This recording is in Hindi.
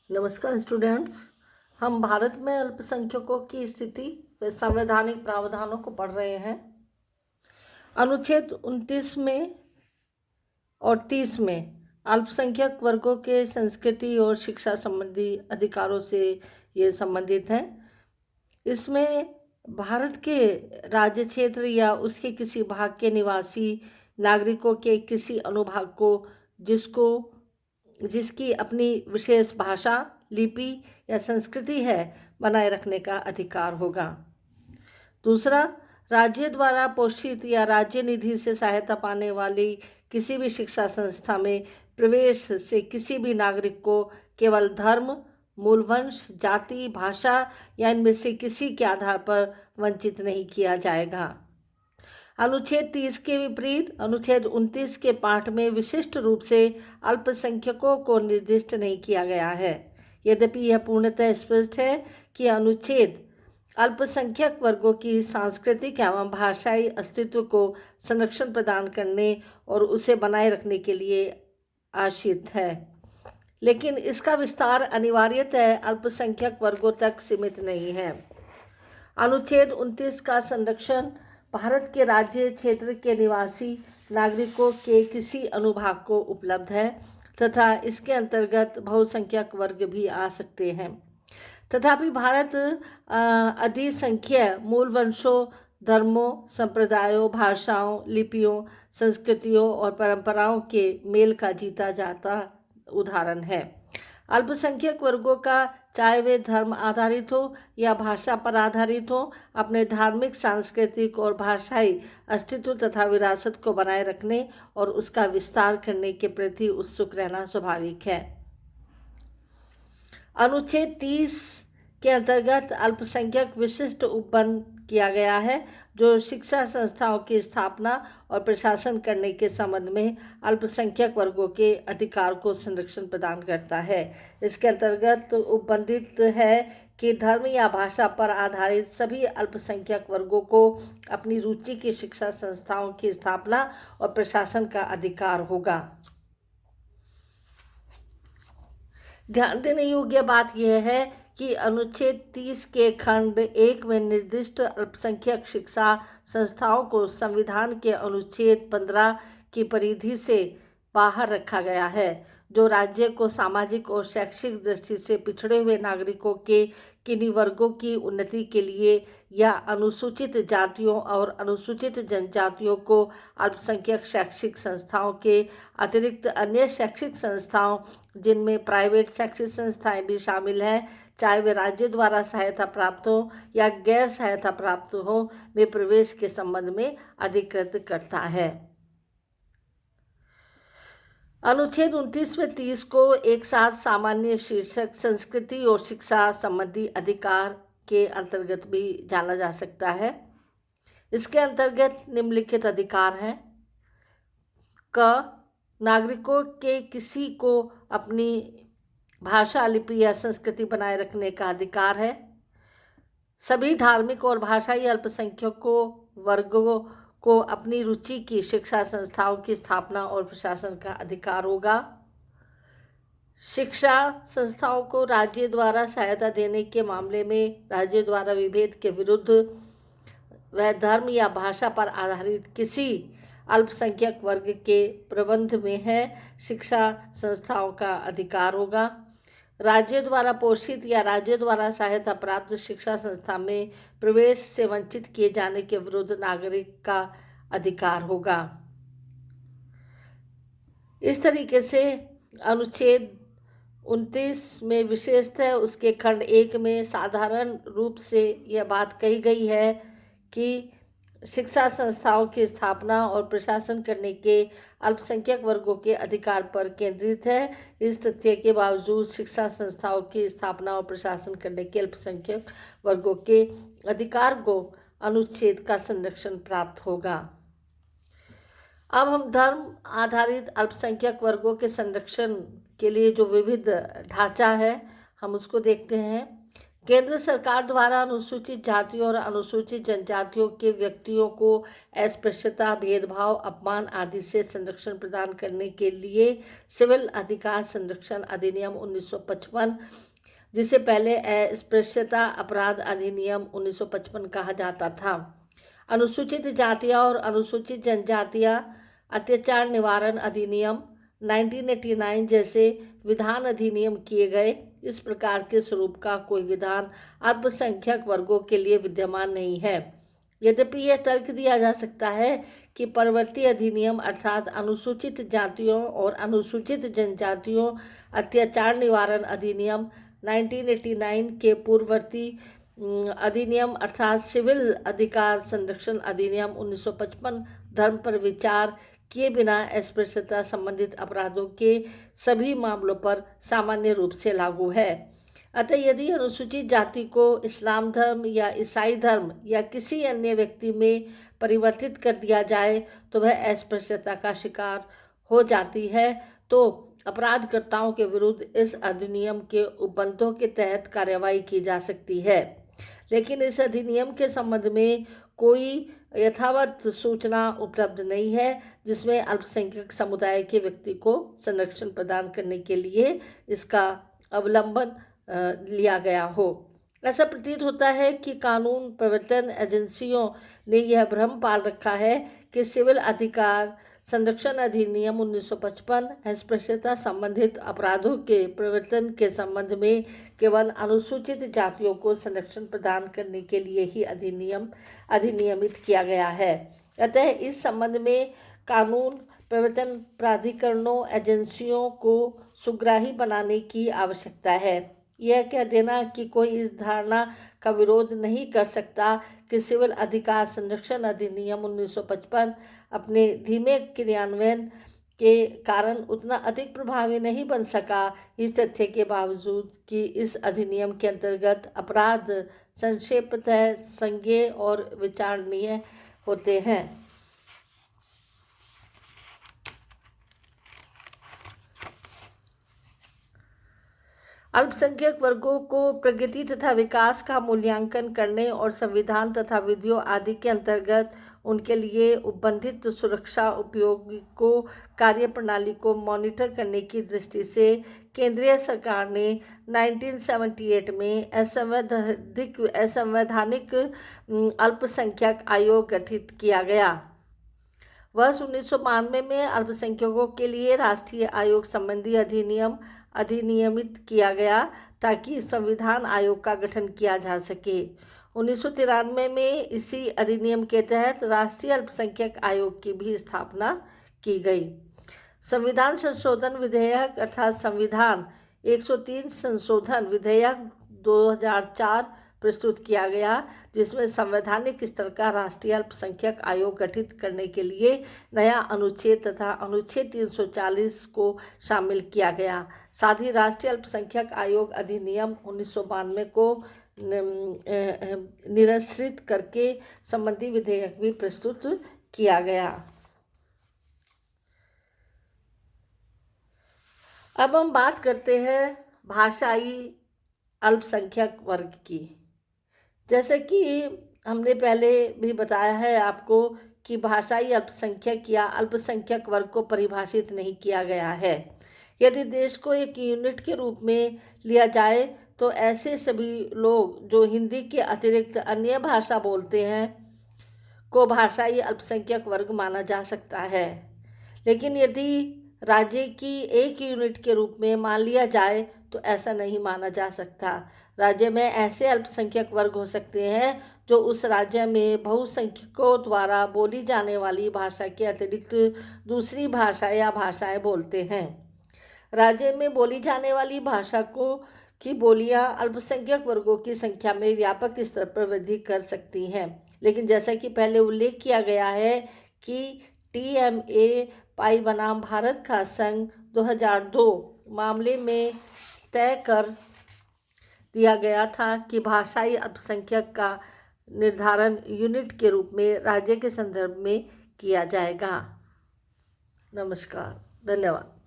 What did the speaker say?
नमस्कार स्टूडेंट्स। हम भारत में अल्पसंख्यकों की स्थिति व संवैधानिक प्रावधानों को पढ़ रहे हैं। अनुच्छेद 29 में और 30 में अल्पसंख्यक वर्गों के संस्कृति और शिक्षा संबंधी अधिकारों से ये संबंधित है। इसमें भारत के राज्य क्षेत्र या उसके किसी भाग के निवासी नागरिकों के किसी अनुभाग को जिसकी अपनी विशेष भाषा, लिपि या संस्कृति है, बनाए रखने का अधिकार होगा। दूसरा, राज्य द्वारा पोषित या राज्य निधि से सहायता पाने वाली किसी भी शिक्षा संस्था में प्रवेश से किसी भी नागरिक को केवल धर्म, मूल वंश, जाति, भाषा या इनमें से किसी के आधार पर वंचित नहीं किया जाएगा। अनुच्छेद 30 के विपरीत अनुच्छेद 29 के पाठ में विशिष्ट रूप से अल्पसंख्यकों को निर्दिष्ट नहीं किया गया है। यद्यपि यह पूर्णतः स्पष्ट है कि अनुच्छेद अल्पसंख्यक वर्गों की सांस्कृतिक एवं भाषाई अस्तित्व को संरक्षण प्रदान करने और उसे बनाए रखने के लिए आश्रित है, लेकिन इसका विस्तार अनिवार्यतः अल्पसंख्यक वर्गों तक सीमित नहीं है। अनुच्छेद 29 का संरक्षण भारत के राज्य क्षेत्र के निवासी नागरिकों के किसी अनुभाग को उपलब्ध है तथा इसके अंतर्गत बहुसंख्यक वर्ग भी आ सकते हैं। तथापि भारत अधिसंख्य मूल वंशों, धर्मों, संप्रदायों, भाषाओं, लिपियों, संस्कृतियों और परंपराओं के मेल का जीता जाता उदाहरण है। अल्पसंख्यक वर्गों का, चाहे वे धर्म आधारित हो या भाषा पर आधारित हो, अपने धार्मिक, सांस्कृतिक और भाषाई अस्तित्व तथा विरासत को बनाए रखने और उसका विस्तार करने के प्रति उत्सुक रहना स्वाभाविक है। अनुच्छेद 30 के अंतर्गत अल्पसंख्यक विशिष्ट उपबंध किया गया है, जो शिक्षा संस्थाओं की स्थापना और प्रशासन करने के संबंध में अल्पसंख्यक वर्गों के अधिकार को संरक्षण प्रदान करता है। इसके अंतर्गत उपबंधित है कि धर्म या भाषा पर आधारित सभी अल्पसंख्यक वर्गों को अपनी रुचि की शिक्षा संस्थाओं की स्थापना और प्रशासन का अधिकार होगा। ध्यान देने योग्य बात यह है कि अनुच्छेद 30 के खंड 1 में निर्दिष्ट अल्पसंख्यक शिक्षा संस्थाओं को संविधान के अनुच्छेद 15 की परिधि से बाहर रखा गया है, जो राज्य को सामाजिक और शैक्षिक दृष्टि से पिछड़े हुए नागरिकों के किन्हीं वर्गों की उन्नति के लिए या अनुसूचित जातियों और अनुसूचित जनजातियों को अल्पसंख्यक शैक्षिक संस्थाओं के अतिरिक्त अन्य शैक्षिक संस्थाओं, जिनमें प्राइवेट शैक्षिक संस्थाएं भी शामिल हैं, चाहे वे राज्य द्वारा सहायता प्राप्त हो या गैर सहायता प्राप्त हो, में प्रवेश के संबंध में अधिकृत करता है। अनुच्छेद 29 व 30 को एक साथ सामान्य शीर्षक संस्कृति और शिक्षा संबंधी अधिकार के अंतर्गत भी जाना जा सकता है। इसके अंतर्गत निम्नलिखित अधिकार हैं। क, नागरिकों के किसी को अपनी भाषा, लिपि या संस्कृति बनाए रखने का अधिकार है। सभी धार्मिक और भाषाई अल्पसंख्यकों वर्गों को अपनी रुचि की शिक्षा संस्थाओं की स्थापना और प्रशासन का अधिकार होगा। शिक्षा संस्थाओं को राज्य द्वारा सहायता देने के मामले में राज्य द्वारा विभेद के विरुद्ध वह धर्म या भाषा पर आधारित किसी अल्पसंख्यक वर्ग के प्रबंध में है शिक्षा संस्थाओं का अधिकार होगा। राज्य द्वारा पोषित या राज्य द्वारा सहायता प्राप्त शिक्षा संस्था में प्रवेश से वंचित किए जाने के विरुद्ध नागरिक का अधिकार होगा। इस तरीके से अनुच्छेद 29 में विशेषतः उसके खंड 1 में साधारण रूप से यह बात कही गई है कि शिक्षा संस्थाओं की स्थापना और प्रशासन करने के अल्पसंख्यक वर्गों के अधिकार पर केंद्रित है। इस तथ्य के बावजूद शिक्षा संस्थाओं की स्थापना और प्रशासन करने के अल्पसंख्यक वर्गों के अधिकार को अनुच्छेद का संरक्षण प्राप्त होगा। अब हम धर्म आधारित अल्पसंख्यक वर्गों के संरक्षण के लिए जो विविध ढांचा है, हम उसको देखते हैं। केंद्र सरकार द्वारा अनुसूचित जातियों और अनुसूचित जनजातियों के व्यक्तियों को अस्पृश्यता, भेदभाव, अपमान आदि से संरक्षण प्रदान करने के लिए सिविल अधिकार संरक्षण अधिनियम 1955, जिसे पहले अस्पृश्यता अपराध अधिनियम 1955 कहा जाता था, अनुसूचित जातियां और अनुसूचित जनजातियां अत्याचार निवारण अधिनियम 1989 जैसे विधान अधिनियम किए गए। इस प्रकार के स्वरूप का कोई विधान अल्पसंख्यक वर्गों के लिए विद्यमान नहीं है। यद्यपि यह तर्क दिया जा सकता है कि परवर्ती अधिनियम अर्थात अनुसूचित जातियों और अनुसूचित जनजातियों अत्याचार निवारण अधिनियम 1989 के पूर्ववर्ती अधिनियम अर्थात सिविल अधिकार संरक्षण अधिनियम 1955 धर्म पर विचार किए बिना अस्पृश्यता संबंधित अपराधों के सभी मामलों पर सामान्य रूप से लागू है। अतः यदि अनुसूचित जाति को इस्लाम धर्म या ईसाई धर्म या किसी अन्य व्यक्ति में परिवर्तित कर दिया जाए तो वह अस्पृश्यता का शिकार हो जाती है, तो अपराधकर्ताओं के विरुद्ध इस अधिनियम के उपबंधों के तहत कार्रवाई की जा सकती है। लेकिन इस अधिनियम के संबंध में कोई यथावत सूचना उपलब्ध नहीं है जिसमें अल्पसंख्यक समुदाय के व्यक्ति को संरक्षण प्रदान करने के लिए इसका अवलंबन लिया गया हो। ऐसा प्रतीत होता है कि कानून प्रवर्तन एजेंसियों ने यह भ्रम पाल रखा है कि सिविल अधिकार संरक्षण अधिनियम 1955 अस्पृश्यता संबंधित अपराधों के प्रवर्तन के संबंध में केवल अनुसूचित जातियों को संरक्षण प्रदान करने के लिए ही अधिनियमित किया गया है। अतः इस संबंध में कानून प्रवर्तन प्राधिकरणों एजेंसियों को सुग्राही बनाने की आवश्यकता है। यह कह देना कि कोई इस धारणा का विरोध नहीं कर सकता कि सिविल अधिकार संरक्षण अधिनियम 1955 अपने धीमे क्रियान्वयन के कारण उतना अधिक प्रभावी नहीं बन सका, इस तथ्य के बावजूद कि इस अधिनियम के अंतर्गत अपराध संक्षेपतः संज्ञेय और विचारणीय होते हैं। अल्पसंख्यक वर्गों को प्रगति तथा विकास का मूल्यांकन करने और संविधान तथा विधियों आदि के अंतर्गत उनके लिए उपबंधित सुरक्षा उपयोगों कार्यप्रणाली को मॉनिटर करने की दृष्टि से केंद्रीय सरकार ने 1978 में असंवैधानिक अल्पसंख्यक आयोग गठित किया गया। वर्ष 1992 में अल्पसंख्यकों के लिए राष्ट्रीय आयोग संबंधी अधिनियमित किया गया ताकि संविधान आयोग का गठन किया जा सके। 1993 में इसी अधिनियम के तहत राष्ट्रीय अल्पसंख्यक आयोग की भी स्थापना की गई। संविधान संशोधन विधेयक अर्थात संविधान 103 संशोधन विधेयक 2004 प्रस्तुत किया गया, जिसमें संवैधानिक स्तर का राष्ट्रीय अल्पसंख्यक आयोग गठित करने के लिए नया अनुच्छेद तथा अनुच्छेद 340 को शामिल किया गया। साथ ही राष्ट्रीय अल्पसंख्यक आयोग अधिनियम 1992 को निरस्त्रित करके संबंधी विधेयक भी प्रस्तुत किया गया। अब हम बात करते हैं भाषाई अल्पसंख्यक वर्ग की। जैसे कि हमने पहले भी बताया है आपको कि भाषाई अल्पसंख्यक या अल्पसंख्यक वर्ग को परिभाषित नहीं किया गया है। यदि देश को एक यूनिट के रूप में लिया जाए तो ऐसे सभी लोग जो हिंदी के अतिरिक्त अन्य भाषा बोलते हैं को भाषाई अल्पसंख्यक वर्ग माना जा सकता है। लेकिन यदि राज्य की एक यूनिट के रूप में मान लिया जाए तो ऐसा नहीं माना जा सकता। राज्य में ऐसे अल्पसंख्यक वर्ग हो सकते हैं जो उस राज्य में बहुसंख्यकों द्वारा बोली जाने वाली भाषा के अतिरिक्त दूसरी भाषा या भाषाएं बोलते हैं। राज्य में बोली जाने वाली भाषा की बोलियां अल्पसंख्यक वर्गों की संख्या में व्यापक स्तर पर वृद्धि कर सकती हैं। लेकिन जैसा कि पहले उल्लेख किया गया है कि TMA पाई बनाम भारत का संघ 2002 मामले में तय कर दिया गया था कि भाषाई अल्पसंख्यक का निर्धारण यूनिट के रूप में राज्य के संदर्भ में किया जाएगा। नमस्कार, धन्यवाद।